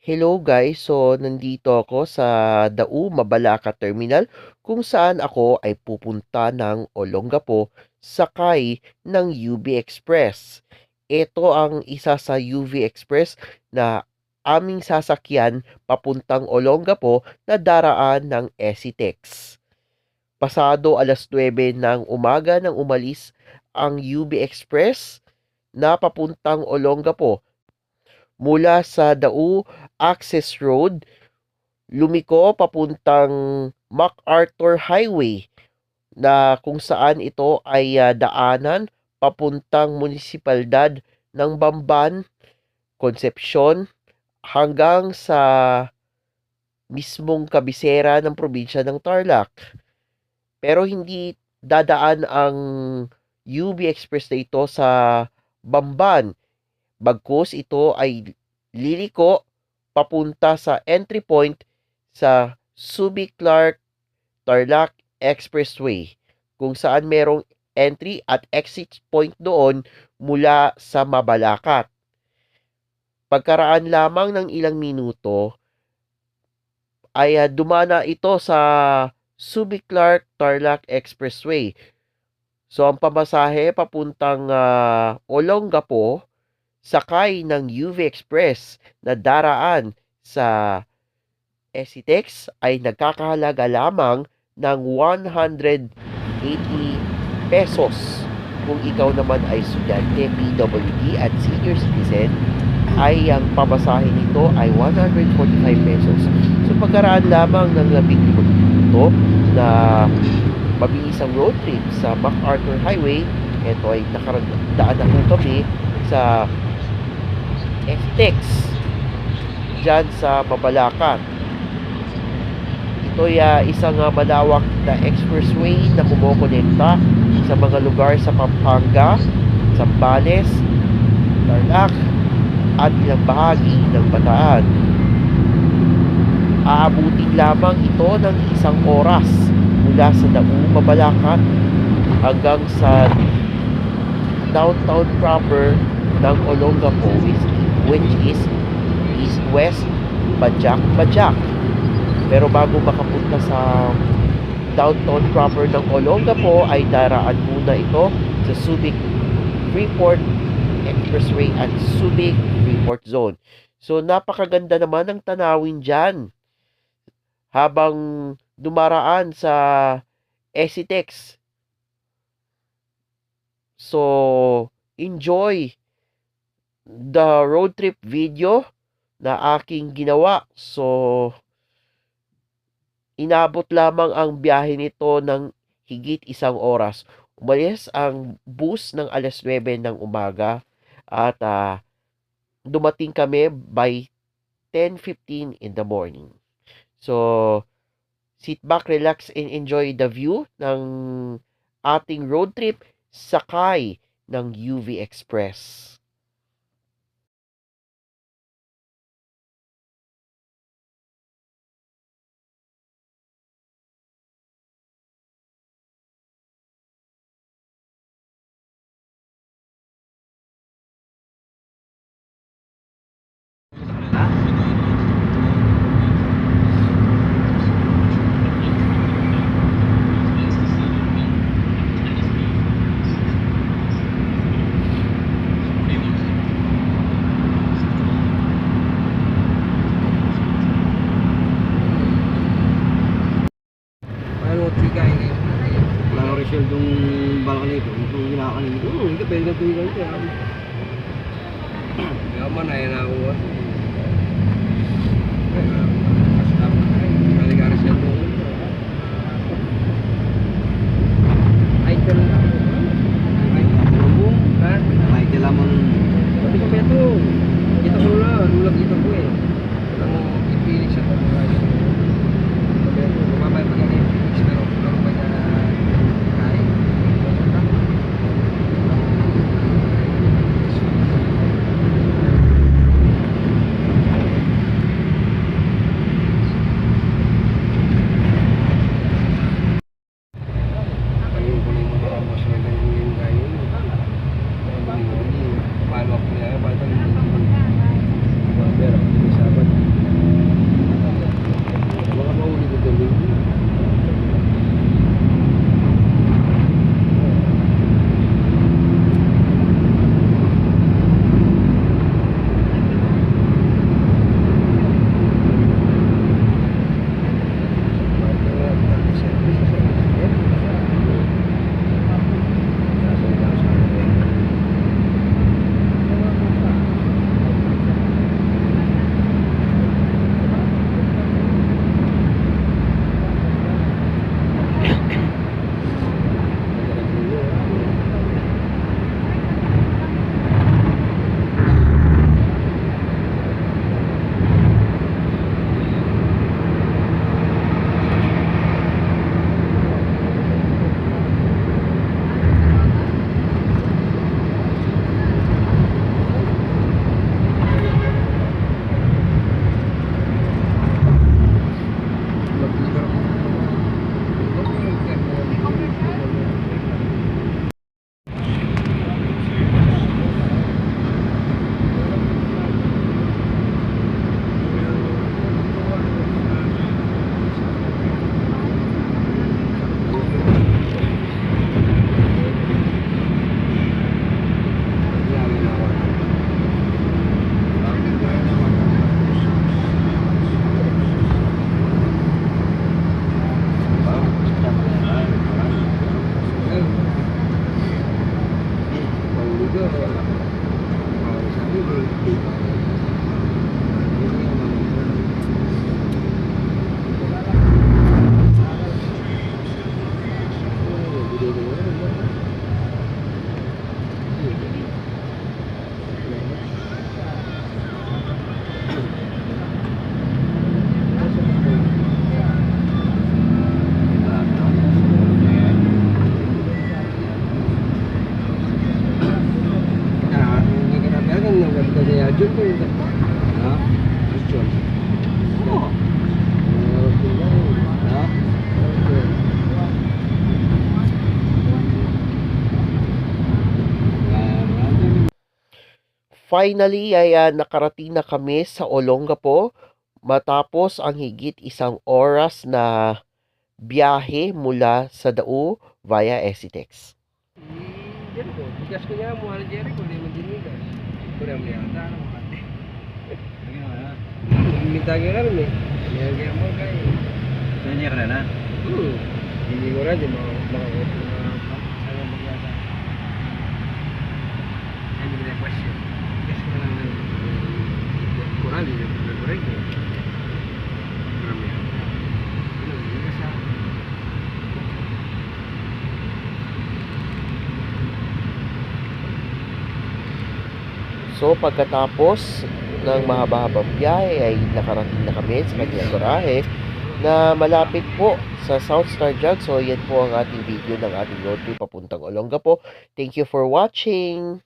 Hello guys, so nandito ako sa Dau, Mabalacat Terminal kung saan ako ay pupunta ng Olongapo sakay ng UV Express. Ito ang isa sa UV Express na aming sasakyan papuntang Olongapo na daraan ng Esitex. Pasado alas 9 ng umaga nang umalis ang UV Express na papuntang Olongapo mula sa Dau Access Road, lumiko papuntang MacArthur Highway na kung saan ito ay daanan papuntang munisipalidad ng Bamban, Concepcion hanggang sa mismong kabisera ng probinsya ng Tarlac. Pero hindi dadaan ang UV Express na ito sa Bamban. Bagkus ito ay liliko papunta sa entry point sa Subic Clark Tarlac Expressway kung saan merong entry at exit point doon mula sa Mabalacat. Pagkaraan lamang ng ilang minuto ay dumana ito sa Subic Clark Tarlac Expressway. So ang pamasahe papuntang Olongapo sakay ng UV Express na daraan sa Esitex ay nagkakahalaga lamang ng 180 pesos. Kung ikaw naman ay estudyante, PWD at senior citizen, ay ang pamasahe nito ay 145 pesos. So pagkaraan lamang ng 15 minuto na mabilisang road trip sa MacArthur Highway, ito ay nakadaan na po kami sa Esitex dyan sa Mabalacat. Ito ay isang malawak na expressway na kumokonekta sa mga lugar sa Pampanga, Zambales, Tarlac at ilang bahagi ng Bataan. Aabutin lamang ito ng isang oras mula sa Dau, Mabalacat hanggang sa downtown proper ng Olongapo, which is east-west, Bajak. Pero bago makapunta sa downtown proper ng Olongapo ay daraan muna ito sa Subic Freeport Expressway at Subic Freeport Zone. So napakaganda naman ng tanawin dyan habang dumaraan sa Esitex. So enjoy the road trip video na aking ginawa. So, inabot lamang ang biyahe nito ng higit isang oras. Umalis ang bus ng alas 9 ng umaga at dumating kami by 10:15 in the morning. So, sit back, relax, and enjoy the view ng ating road trip sakay ng UV Express. Ano, chika ini. Wala ko result yung balak nito. Itong ginakakan nito. Hindi ka pwede na tuwigan ito. Yaman ay na ako. Balik ka result mo. Ay, ka lang ako. Ay, ako mo. Ha? Ay, kailangan. Pati ko peto. Kita ko na. Lulag kita ko eh. Alam mo, ipilit siya. Mamay magaling. Pero pa niya kain. Finally ay nakarating na kami sa Olongapo matapos ang higit 1 oras na biyahe mula sa Dao via Esitex. Jericho, bigas ko niya mo Jericho, di mo dinigas. Kurang niya ata na makati. Minta kira rin eh. Kaya mo kay. Tanya ka na. Hindi ko rin mo makakot na sana magyata. Hindi na question. Bigas ko na lang. Kurang din yung kurang ko. Kurang niya. Bigas ako. So pagkatapos ng mahaba-habang biyahe ay nakarating na kami sa kanyang garahe na malapit po sa South Star Jug. So yan po ang ating video ng ating road trip papuntang Olongapo. Thank you for watching!